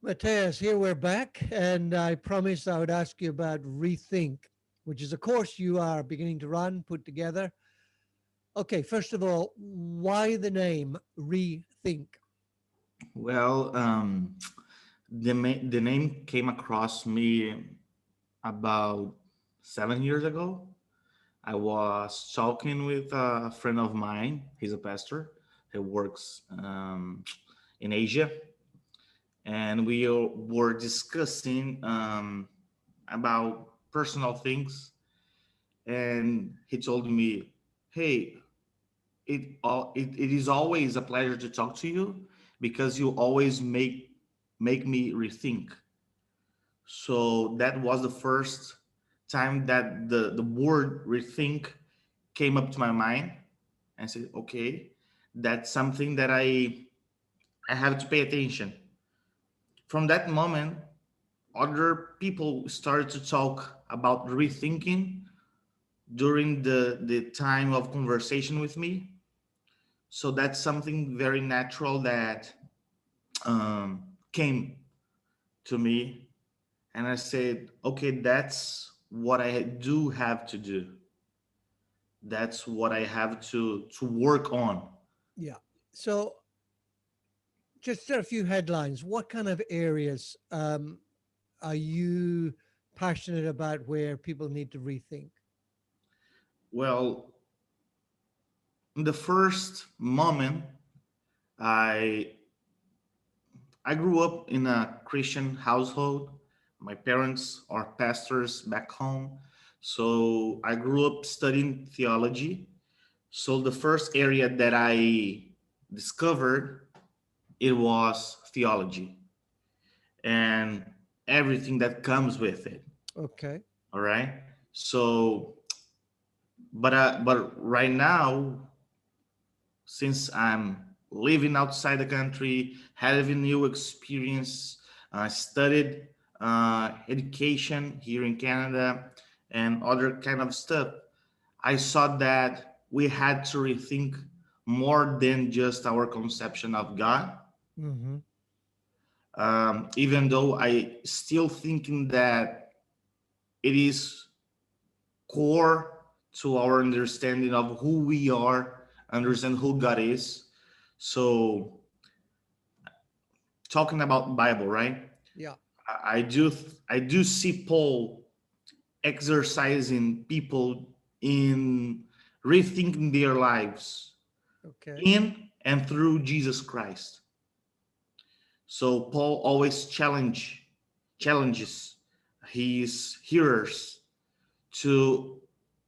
Matthias, here we're back, and I promised I would ask you about Rethink, which is a course you are beginning to run, put together. Okay, first of all, why the name Rethink? Well, the name came across me about 7 years ago. I was talking with a friend of mine. He's a pastor. He works in Asia, and we were discussing about personal things. And he told me, "Hey, it is always a pleasure to talk to you because you always make me rethink." So that was the first time that the word rethink came up to my mind. I said, okay, that's something that I have to pay attention. From that moment, other people started to talk about rethinking during the time of conversation with me. So that's something very natural that came to me, and I said, okay, that's what I do have to do. That's what I have to work on. Yeah. So, just a few headlines. What kind of areas are you passionate about where people need to rethink? Well, in the first moment, I I grew up in a Christian household. My parents are pastors back home. So I grew up studying theology. So the first area that I discovered, it was theology and everything that comes with it. Okay. All right. So, but right now, since I'm living outside the country, having new experience, studied education here in Canada, and other kind of stuff, I saw that we had to rethink more than just our conception of God. Mm-hmm. Even though I still thinking that it is core to our understanding of who we are, understand who God is. So talking about Bible, right? Yeah. I do see Paul exercising people in rethinking their lives Okay. in and through Jesus Christ. So Paul always challenges his hearers to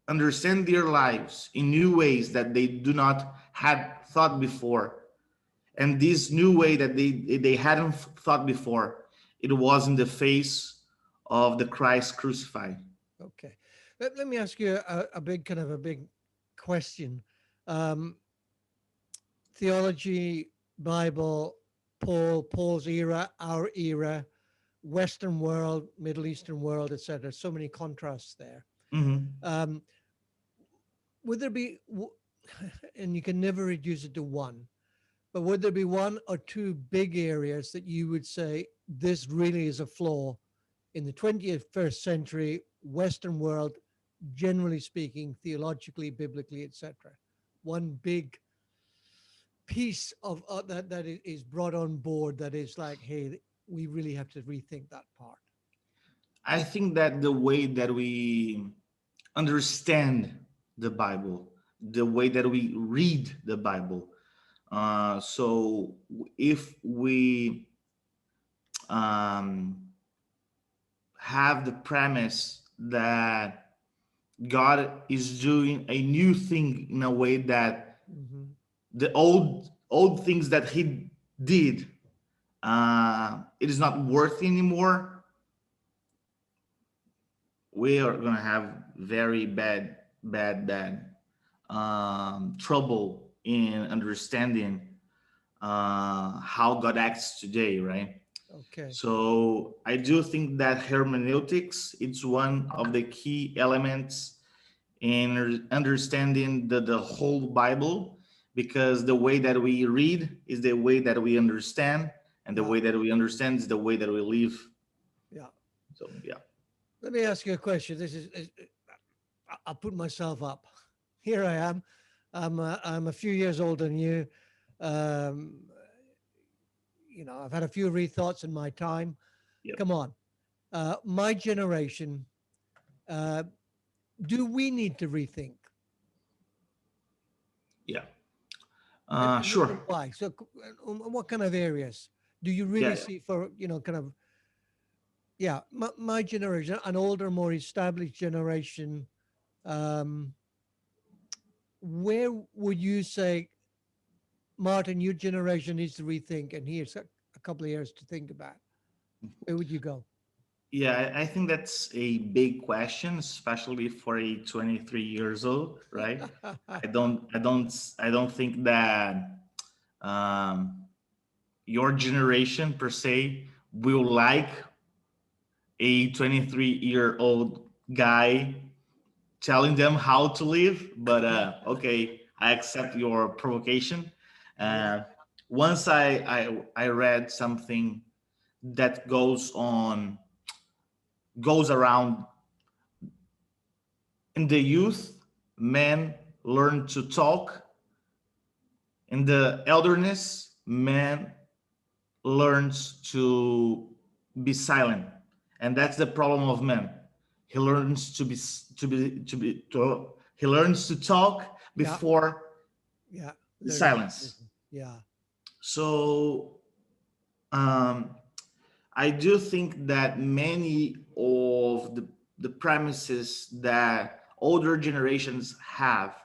understand their lives in new ways that they do not had thought before. And this new way that they hadn't thought before, it was in the face of the Christ crucified. Okay. Let me ask you a big kind of a big question. Um, Theology, Bible, Paul's era, our era, Western world, Middle Eastern world, etc. So many contrasts there. Mhm. Um, would there be, and you can never reduce it to one, but would there be one or two big areas that you would say this really is a flaw in the 21st century Western world, generally speaking, theologically, biblically, etc.? One big piece of that is brought on board that is like, hey, we really have to rethink that part. I think that the way that we understand the Bible, the way that we read the Bible, so if we um, have the premise that God is doing a new thing in a way that Hmm. the old things that He did, it is not worth anymore, we are gonna have very bad trouble in understanding how God acts today, right? Okay. So I do think that hermeneutics it's one of the key elements in understanding the whole Bible, because the way that we read is the way that we understand, and the Yeah. way that we understand is the way that we live. Yeah. So yeah. Let me ask you a question. I'll put myself up. Here I am. I'm a few years older than you. Um, I've had a few rethoughts in my time. Yep. Come on. My generation, uh, do we need to rethink? Yeah. And Sure. why? So, what kind of areas do you Yeah, really yeah. see for, kind of, yeah, my generation, an older, more established generation, um, where would you say, Martin, your generation needs to rethink, and here's a couple of years to think about? Where would you go? Yeah, I think that's a big question, especially for a 23 years old, right? I don't think that um, your generation per se will like a 23-year-old guy telling them how to live. But okay, I accept your provocation. Yeah, Uh, Once I read something that goes around in the youth, men learn to talk. In the elderness, man learns to be silent, and that's the problem of man. He learns he learns to talk yeah, before yeah. the Learning to silence. listen. Yeah. So um, I do think that many of the premises that older generations have,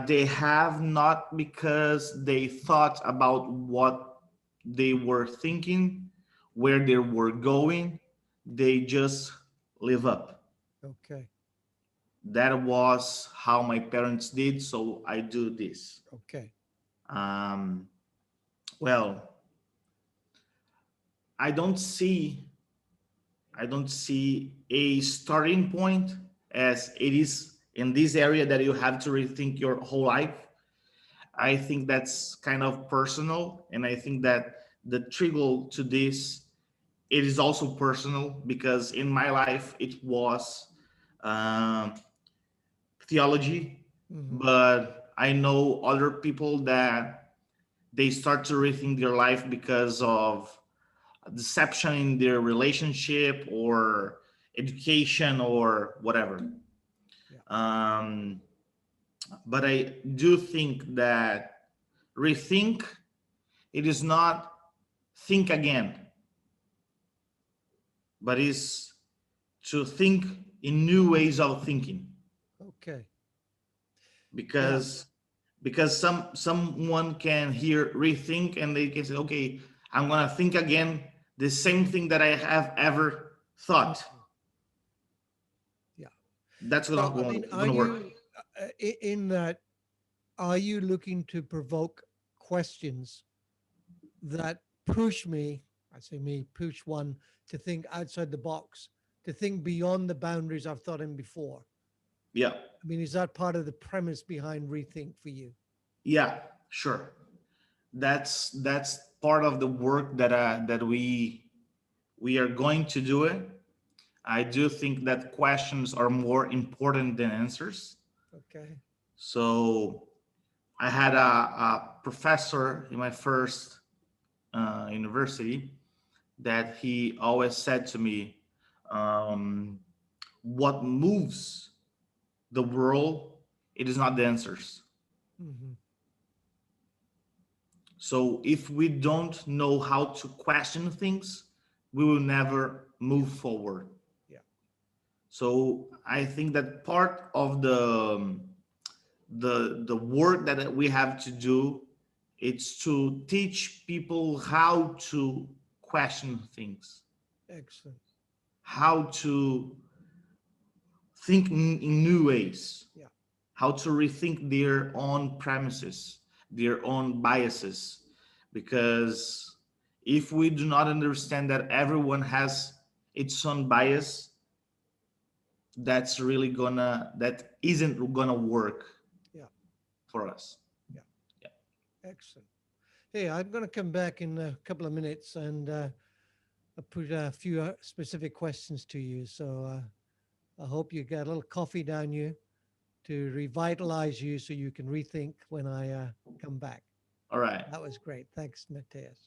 they have not because they thought about what they were thinking, where they were going. They just live up. Okay. That was how my parents did, so I do this. Okay. Um, well, I don't see I don't see a starting point as it is in this area that you have to rethink your whole life. I think that's kind of personal, and I think that the trigger to this, it is also personal because in my life it was um, theology, Hmm. but I know other people that they start to rethink their life because of deception in their relationship or education or whatever. Yeah. Um, but I do think that rethink, it is not think again, but is to think in new ways of thinking. Okay. Yeah. because someone can hear rethink and they can say, okay, I'm gonna think again the same thing that I have ever thought. Mhm. Yeah. That's So, not I mean, are gonna work. you in that? Are you looking to provoke questions that push me? I say me, push one to think outside the box, to think beyond the boundaries I've thought in before. Yeah, I mean, is that part of the premise behind Rethink for you? yeah, sure. That's part of the work that we are going to do it. I do think that questions are more important than answers. Okay. So I had a professor in my first university that he always said to me, um, what moves the world, it is not the answers. Hmm. So if we don't know how to question things, we will never Yeah. move forward. Yeah. So I think that part of the work that we have to do, it's to teach people how to question things, Excellent. how to think in new ways, Yeah. how to rethink their own premises, their own biases. Because if we do not understand that everyone has its own bias, that isn't gonna work Yeah. for us. Yeah. Excellent. Hey, I'm going to come back in a couple of minutes and put a few specific questions to you. So I hope you get a little coffee down you to revitalize you so you can rethink when I come back. All right. That was great. Thanks, Matthias.